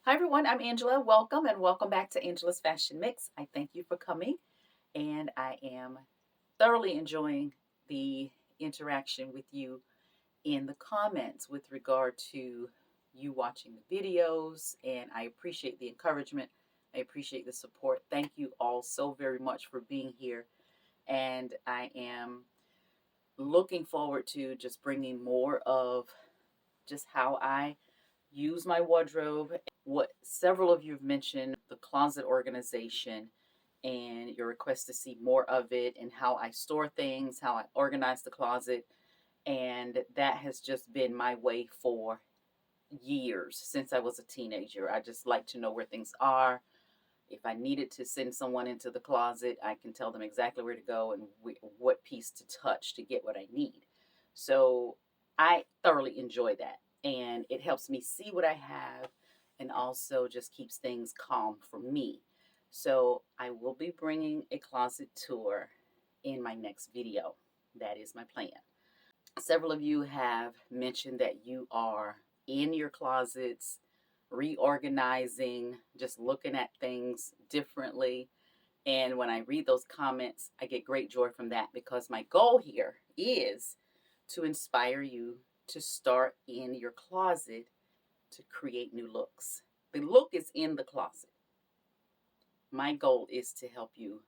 Hi everyone, I'm Angela. Welcome and welcome back to Angela's Fashion Mix. I thank you for coming and I am thoroughly enjoying the interaction with you in the comments with regard to you watching the videos, and I appreciate the encouragement. I appreciate the support. Thank you all so very much for being here, and I am looking forward to just bringing more of just how I use my wardrobe. What several of you have mentioned, the closet organization, and your request to see more of it, and how I store things, how I organize the closet. And that has just been my way for years since I was a teenager. I just like to know where things are. If I needed to send someone into the closet, I can tell them exactly where to go and what piece to touch to get what I need. So I thoroughly enjoy that. And it helps me see what I have and also just keeps things calm for me. So I will be bringing a closet tour in my next video. That is my plan. Several of you have mentioned that you are in your closets, reorganizing, just looking at things differently. And when I read those comments, I get great joy from that, because my goal here is to inspire you to start in your closet to create new looks. The look is in the closet. My goal is to help you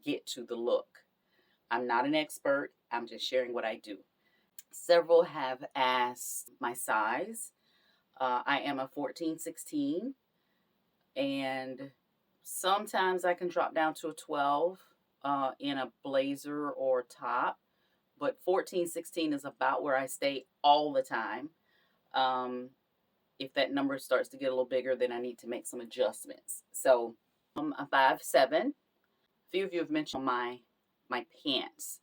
get to the look. I'm not an expert, I'm just sharing what I do. Several have asked my size. I am a 14-16, and sometimes I can drop down to a 12 in a blazer or top, but 14-16 is about where I stay all the time. Um, if that number starts to get a little bigger, then I need to make some adjustments. So I'm 5'7". A few of you have mentioned my pants.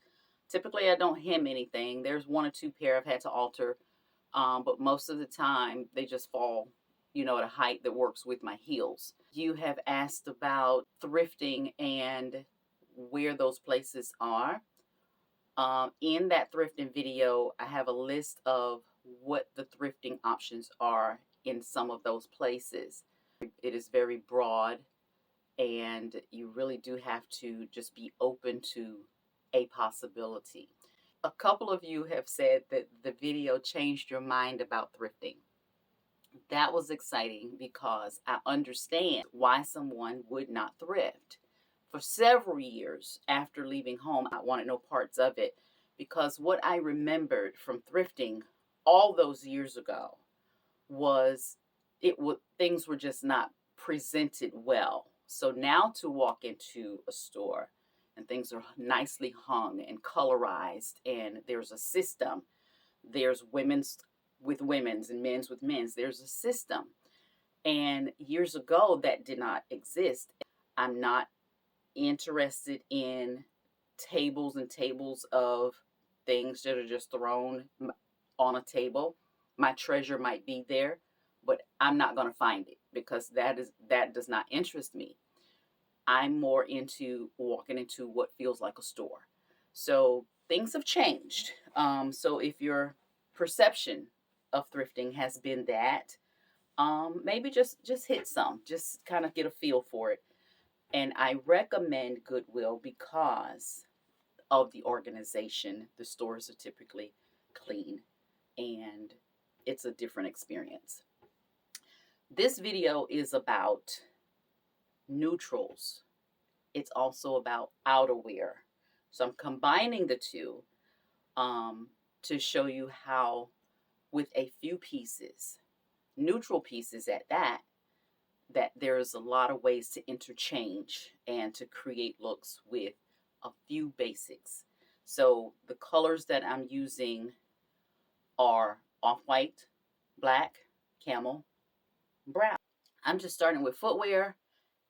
Typically, I don't hem anything. There's one or two pair I've had to alter, but most of the time they just fall, at a height that works with my heels. You have asked about thrifting and where those places are. In that thrifting video, I have a list of what the thrifting options are in some of those places. It is very broad, and you really do have to just be open to a possibility. A couple of you have said that the video changed your mind about thrifting. That was exciting because I understand why someone would not thrift. For several years after leaving home, I wanted no parts of it, because what I remembered from thrifting all those years ago was things were just not presented well. So now to walk into a store and things are nicely hung and colorized, and there's a system. There's women's with women's and men's with men's. There's a system. And years ago, that did not exist. I'm not interested in tables and tables of things that are just thrown on a table. My treasure might be there, but I'm not going to find it, because that does not interest me. I'm more into walking into what feels like a store. So things have changed. So if your perception of thrifting has been that, maybe just hit some, just kind of get a feel for it. And I recommend Goodwill because of the organization. The stores are typically clean, and it's a different experience. This video is about neutrals. It's also about outerwear. So I'm combining the two to show you how, with a few pieces, neutral pieces at that there's a lot of ways to interchange and to create looks with a few basics. So the colors that I'm using are off-white, black, camel, brown. I'm just starting with footwear,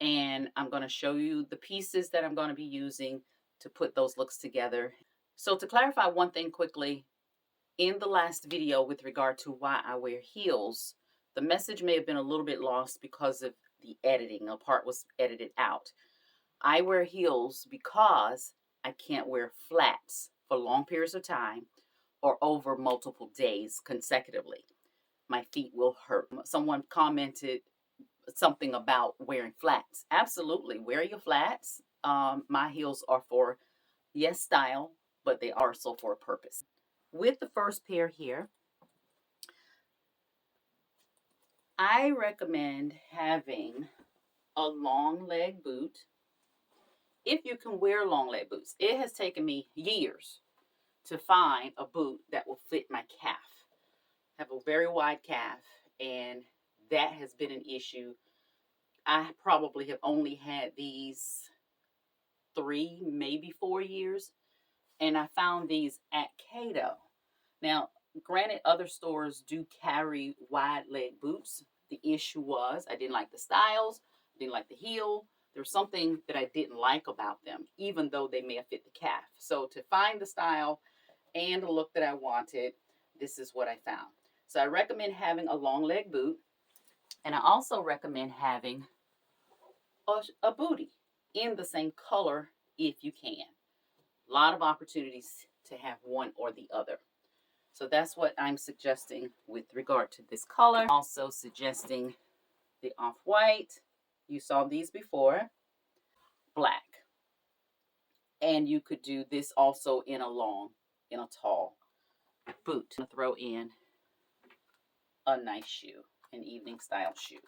and I'm going to show you the pieces that I'm going to be using to put those looks together. So to clarify one thing quickly, in the last video with regard to why I wear heels, the message may have been a little bit lost because of the editing. A part was edited out. I wear heels because I can't wear flats for long periods of time or over multiple days consecutively. my feet will hurt. Someone commented something about wearing flats. Absolutely, wear your flats. My heels are for, yes, style, but they are also for a purpose. With the first pair here, I recommend having a long leg boot. If you can wear long leg boots, it has taken me years to find a boot that will fit my calf. I have a very wide calf, and that has been an issue. I probably have only had these 3, maybe 4 years, and I found these at Cato. Now, granted, other stores do carry wide leg boots. The issue was I didn't like the styles, I didn't like the heel. There was something that I didn't like about them, even though they may have fit the calf. So to find the style and the look that I wanted, this is what I found. So I recommend having a long leg boot, and I also recommend having a bootie in the same color if you can. A lot of opportunities to have one or the other. So that's what I'm suggesting with regard to this color. Also suggesting the off-white. You saw these before. Black. And you could do this also in a tall boot. I'm going to throw in a nice shoe, an evening style shoe.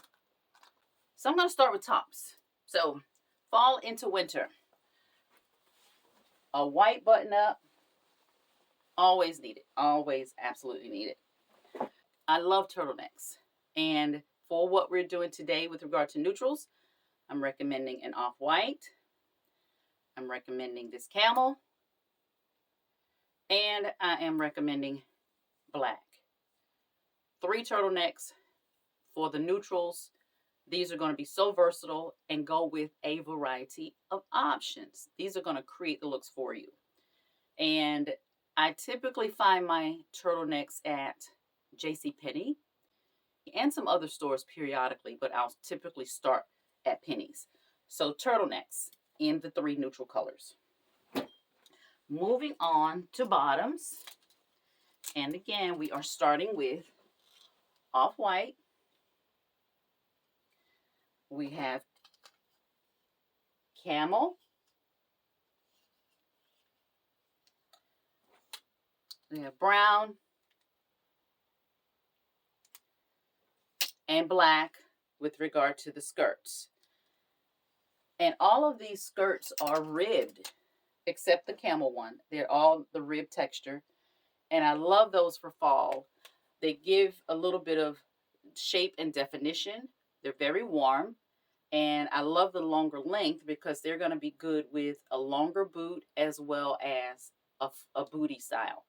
So I'm going to start with tops. So fall into winter. A white button up. Always need it. Always absolutely need it. I love turtlenecks. And for what we're doing today with regard to neutrals, I'm recommending an off-white. I'm recommending this camel. And I am recommending black. 3 turtlenecks for the neutrals. These are going to be so versatile and go with a variety of options. These are going to create the looks for you. And I typically find my turtlenecks at JCPenney and some other stores periodically, but I'll typically start at Penny's. So turtlenecks in the 3 neutral colors. Moving on to bottoms. And again, we are starting with off-white. We have camel. We have brown and black with regard to the skirts. And all of these skirts are ribbed, except the camel one. They're all the rib texture. And I love those for fall. They give a little bit of shape and definition. They're very warm. And I love the longer length because they're going to be good with a longer boot as well as a booty style.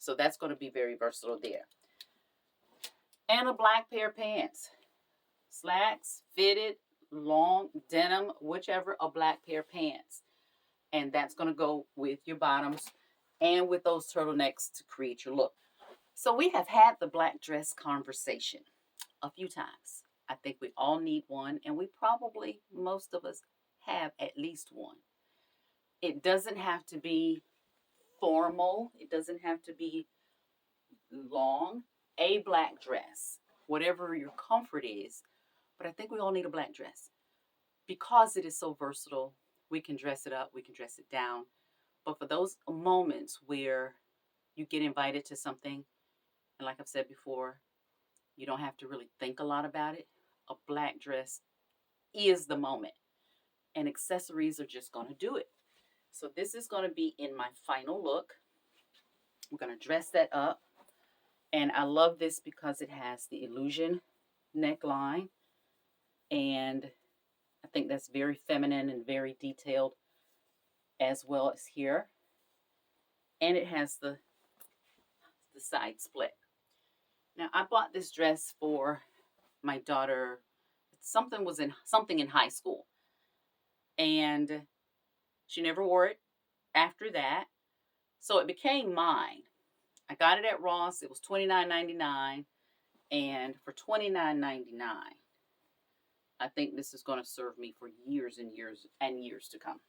So that's going to be very versatile there. And a black pair of pants. Slacks, fitted, long, denim, whichever, a black pair of pants. And that's going to go with your bottoms and with those turtlenecks to create your look. So we have had the black dress conversation a few times. I think we all need one, and we probably, most of us, have at least one. It doesn't have to be formal. It doesn't have to be long. A black dress, whatever your comfort is. But I think we all need a black dress. Because it is so versatile, we can dress it up, we can dress it down. But for those moments where you get invited to something, and like I've said before, you don't have to really think a lot about it. A black dress is the moment. And accessories are just going to do it. So this is going to be in my final look. I'm going to dress that up. And I love this because it has the illusion neckline. And I think that's very feminine and very detailed as well as here. And it has the side split. Now I bought this dress for my daughter. Something in high school. And she never wore it after that. So it became mine. I got it at Ross. It was $29.99. And for $29.99, I think this is going to serve me for years and years and years to come.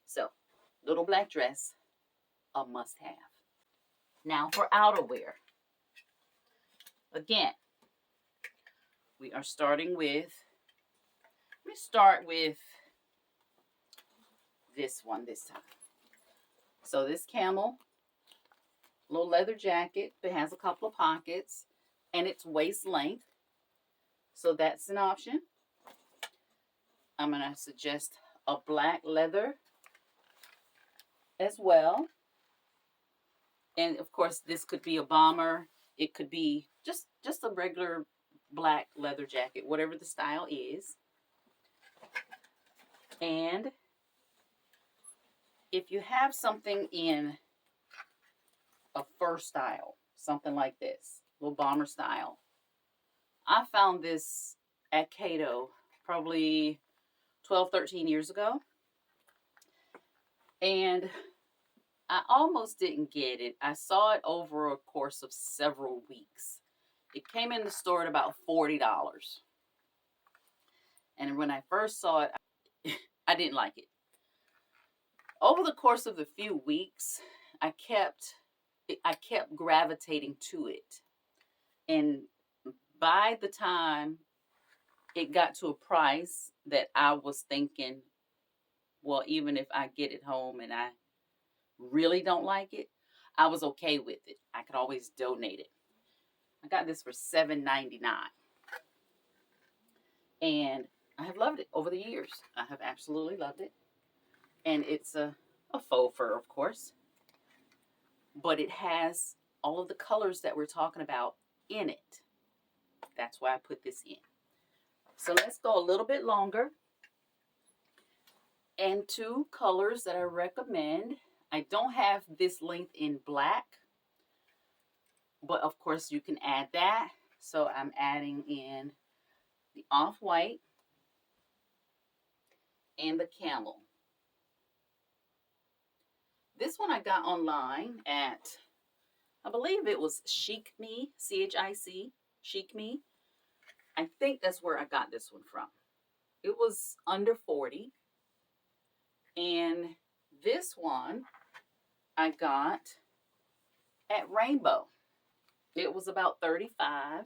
So, little black dress, a must-have. Now for outerwear. Again, we are starting with, let me start with this one this time. So this camel, little leather jacket that has a couple of pockets, and it's waist length. So that's an option. I'm going to suggest a black leather as well. And of course, this could be a bomber. It could be just a regular black leather jacket, whatever the style is. And if you have something in a fur style, something like this, little bomber style. I found this at Cato probably 12, 13 years ago. And I almost didn't get it. I saw it over a course of several weeks. It came in the store at about $40. And when I first saw it, I didn't like it. Over the course of the few weeks, I kept gravitating to it. And by the time it got to a price that I was thinking, well, even if I get it home and I really don't like it, I was okay with it. I could always donate it. I got this for $7.99. And I have loved it over the years. I have absolutely loved it. And it's a faux fur, of course. But it has all of the colors that we're talking about in it. That's why I put this in. So let's go a little bit longer. And two colors that I recommend. I don't have this length in black, but of course you can add that. So I'm adding in the off-white and the camel. This one I got online at, I believe it was Chic Me, C-H-I-C, Chic Me. I think that's where I got this one from. It was under 40. And this one I got at Rainbow. It was about 35.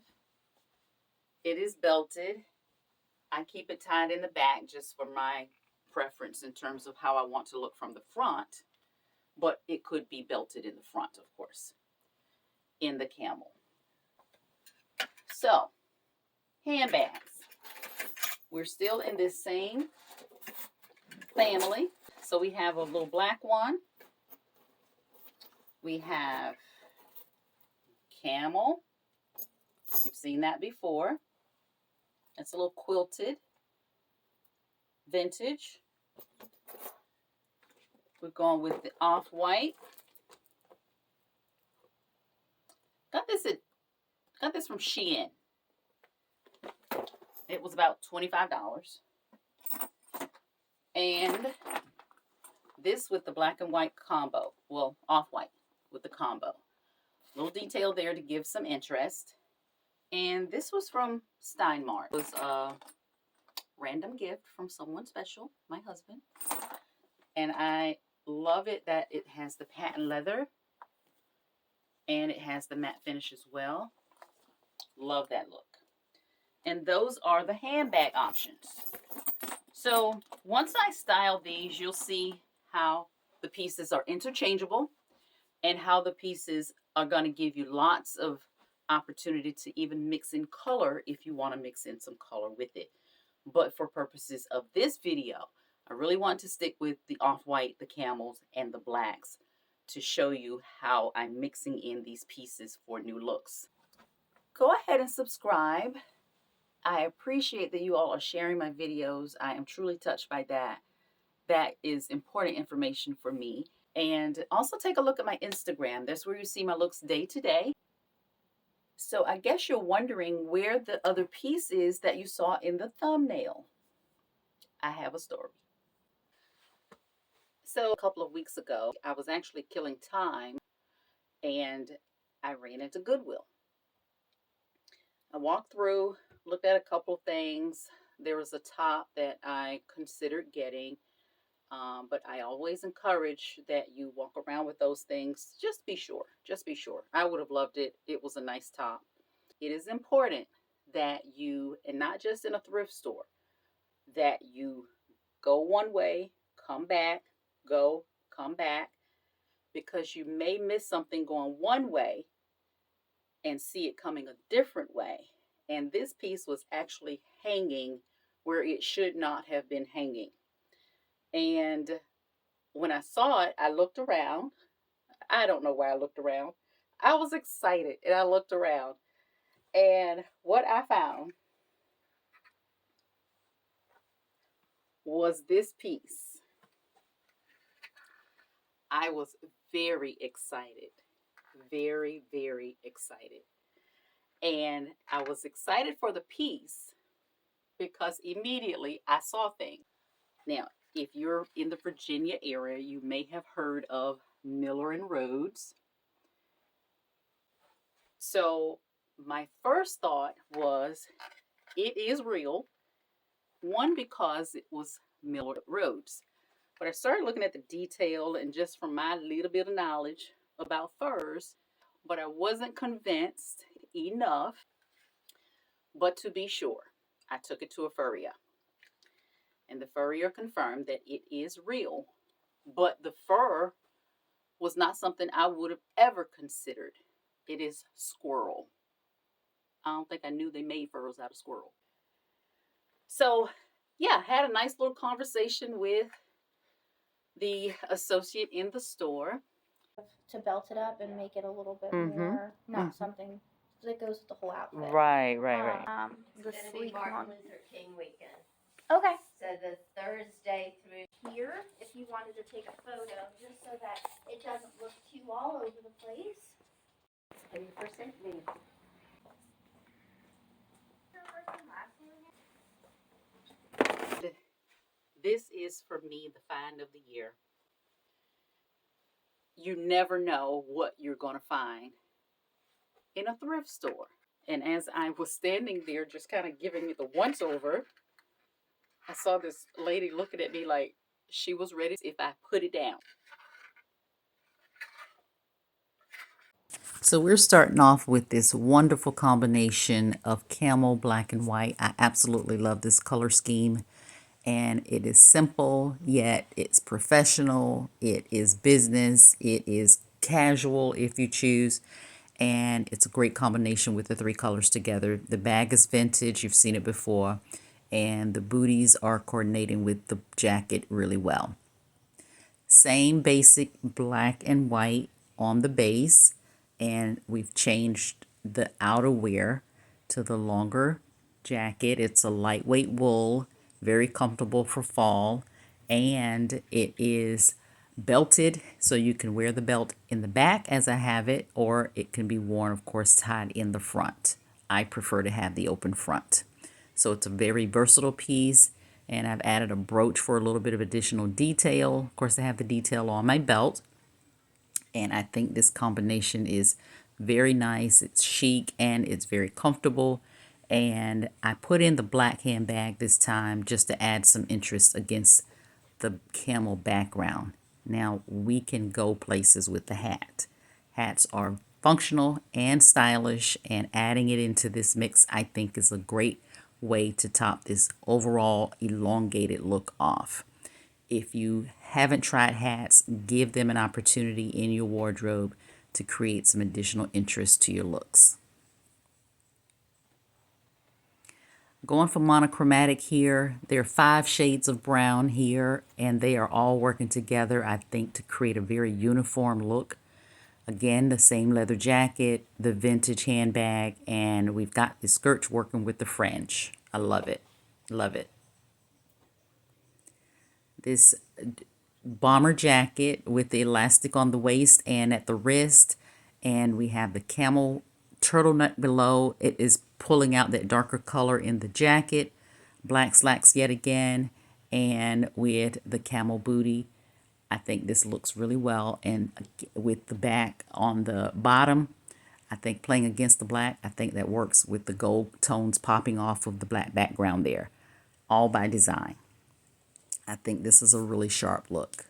It is belted. I keep it tied in the back just for my preference in terms of how I want to look from the front. But it could be belted in the front, of course, in the camel. So, handbags. We're still in this same family. So we have a little black one. We have camel. You've seen that before. It's a little quilted. Vintage. We're going with the off-white. Got this from Shein. It was about $25. And this with the black and white combo. Well, off-white with the combo. Little detail there to give some interest. And this was from Steinmart. It was a random gift from someone special, my husband. And I love it that it has the patent leather. And it has the matte finish as well. Love that look. And those are the handbag options. So once I style these, you'll see how the pieces are interchangeable and how the pieces are going to give you lots of opportunity to even mix in color if you want to mix in some color with it. But for purposes of this video, I really want to stick with the off-white, the camels, and the blacks to show you how I'm mixing in these pieces for new looks. Go ahead and subscribe. I appreciate that you all are sharing my videos. I am truly touched by that. That is important information for me. And also take a look at my Instagram. That's where you see my looks day to day. So I guess you're wondering where the other piece is that you saw in the thumbnail. I have a story. So a couple of weeks ago, I was actually killing time and I ran into Goodwill. I walked through, looked at a couple of things. There was a top that I considered getting, but I always encourage that you walk around with those things. Just be sure. Just be sure. I would have loved it. It was a nice top. it is important that you, and not just in a thrift store, that you go one way, come back, go, come back, because you may miss something going one way and see it coming a different way. And this piece was actually hanging where it should not have been hanging. And when I saw it, I looked around. I don't know why I looked around. I was excited and I looked around. And what I found was this piece. I was very excited. Very, very excited. And I was excited for the piece because immediately I saw things. Now, if you're in the Virginia area, you may have heard of Miller and Rhodes. So my first thought was, it is real. One, because it was Miller Rhodes. But I started looking at the detail and just from my little bit of knowledge about furs, but I wasn't convinced enough. But to be sure, I took it to a furrier. And the furrier confirmed that it is real. But the fur was not something I would have ever considered. It is squirrel. I don't think I knew they made furs out of squirrel. So, yeah, had a nice little conversation with the associate in the store. To belt it up and make it a little bit more, not something that goes with the whole outfit. Right. The sleek one. Martin Luther King weekend. Okay. So the Thursday through Here, if you wanted to take a photo, just so that it doesn't look too all over the place. 30% me. This is for me the find of the year. You never know what you're going to find in a thrift store. And as I was standing there just kind of giving it the once over, I saw this lady looking at me like she was ready if I put it down. So we're starting off with this wonderful combination of camel, black, and white. I absolutely love this color scheme. And it is simple, yet it's professional. It is business. It is casual if you choose. And it's a great combination with the three colors together. The bag is vintage. You've seen it before. And the booties are coordinating with the jacket really well. Same basic black and white on the base, and we've changed the outerwear to the longer jacket. It's a lightweight wool, very comfortable for fall, and it is belted, so you can wear the belt in the back as I have it, or it can be worn, of course, tied in the front. I prefer to have the open front. So it's a very versatile piece, and I've added a brooch for a little bit of additional detail. Of course, I have the detail on my belt, and I think this combination is very nice. It's chic and it's very comfortable. And I put in the black handbag this time just to add some interest against the camel background. Now we can go places with the hat. Hats are functional and stylish, and adding it into this mix I think is a great way to top this overall elongated look off. If you haven't tried hats, give them an opportunity in your wardrobe to create some additional interest to your looks. Going for monochromatic here. There are 5 shades of brown here, and they are all working together, I think, to create a very uniform look. Again, the same leather jacket, the vintage handbag, and we've got the skirts working with the fringe. I love it. Love it. This bomber jacket with the elastic on the waist and at the wrist, and we have the camel turtleneck below. It is pulling out that darker color in the jacket. Black slacks yet again, and with the camel booty. I think this looks really well, and with the back on the bottom, I think playing against the black, I think that works with the gold tones popping off of the black background there, all by design. I think this is a really sharp look.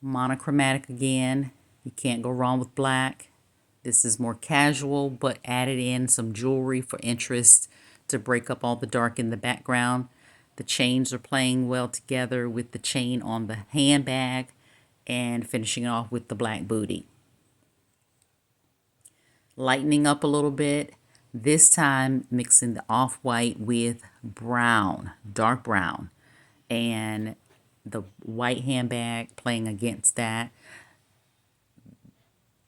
Monochromatic again, You can't go wrong with black. This is more casual, but added in some jewelry for interest to break up all the dark in the background. The chains are playing well together with the chain on the handbag and finishing off with the black booty. Lightening up a little bit, this time mixing the off-white with brown, dark brown, and the white handbag playing against that.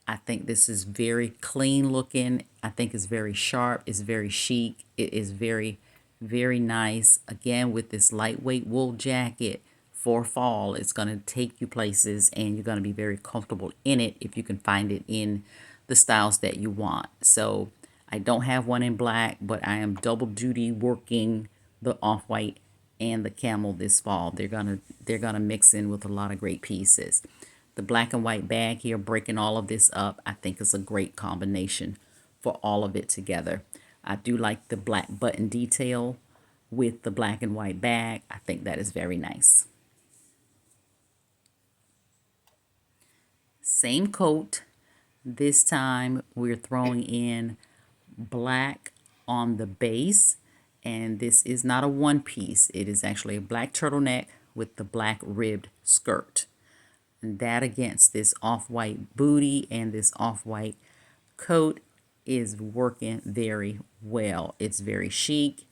I think this is very clean looking. I think it's very sharp. It's very chic. It is very, very nice. Again, with this lightweight wool jacket for fall, it's going to take you places and you're going to be very comfortable in it if you can find it in the styles that you want. So I don't have one in black, but I am double duty working the off-white and the camel this fall. They're gonna mix in with a lot of great pieces. The black and white bag here, breaking all of this up, I think is a great combination for all of it together. I do like the black button detail with the black and white bag. I think that is very nice. Same coat. This time we're throwing in black on the base, and this is not a one piece. It is actually a black turtleneck with the black ribbed skirt. And that against this off-white booty and this off-white coat is working very well. It's very chic.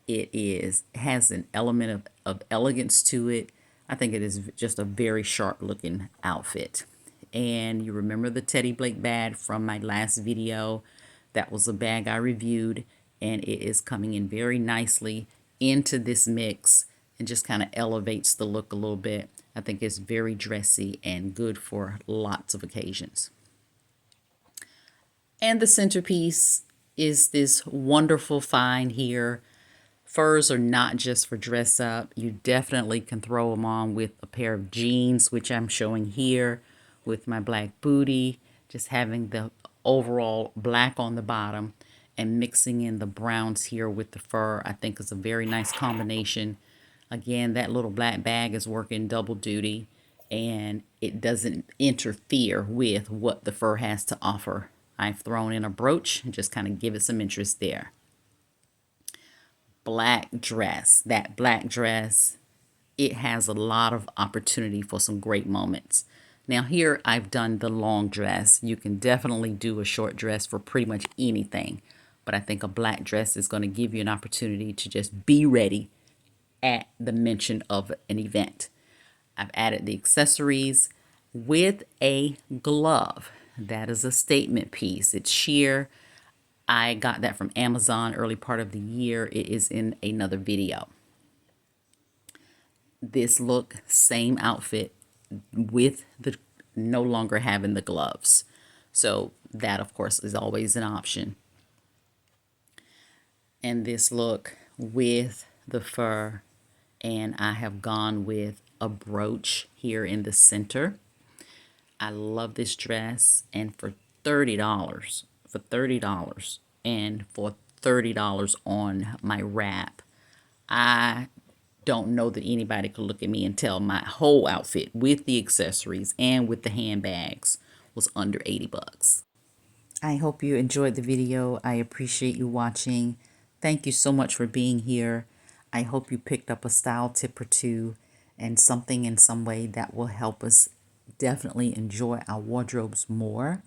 It has an element of elegance to it. I think it is just a very sharp looking outfit. And you remember the Teddy Blake bag from my last video. That was a bag I reviewed, and it is coming in very nicely into this mix and just kind of elevates the look a little bit. I think it's very dressy and good for lots of occasions. And the centerpiece is this wonderful find here. Furs are not just for dress up. You definitely can throw them on with a pair of jeans, which I'm showing here with my black booty, just having the overall black on the bottom and mixing in the browns here with the fur. I think is a very nice combination. Again, that little black bag is working double duty, and it doesn't interfere with what the fur has to offer. I've thrown in a brooch and just kind of give it some interest there. Black dress. That black dress, it has a lot of opportunity for some great moments. Now here I've done the long dress. You can definitely do a short dress for pretty much anything, but I think a black dress is going to give you an opportunity to just be ready at the mention of an event. I've added the accessories with a glove. That is a statement piece. It's sheer. I got that from Amazon early part of the year. It is in another video. This look, same outfit with the no longer having the gloves. So that, of course, is always an option. And this look with the fur, and I have gone with a brooch here in the center. I love this dress, and for $30, and for $30 on my wrap, I don't know that anybody could look at me and tell my whole outfit with the accessories and with the handbags was under 80 bucks. I hope you enjoyed the video. I appreciate you watching. Thank you so much for being here. I hope you picked up a style tip or two and something in some way that will help us definitely enjoy our wardrobes more.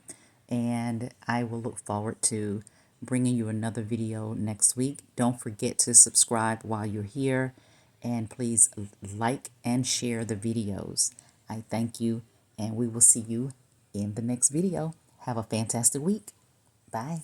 And I will look forward to bringing you another video next week. Don't forget to subscribe while you're here, and please like and share the videos. I thank you, and we will see you in the next video. Have a fantastic week. Bye.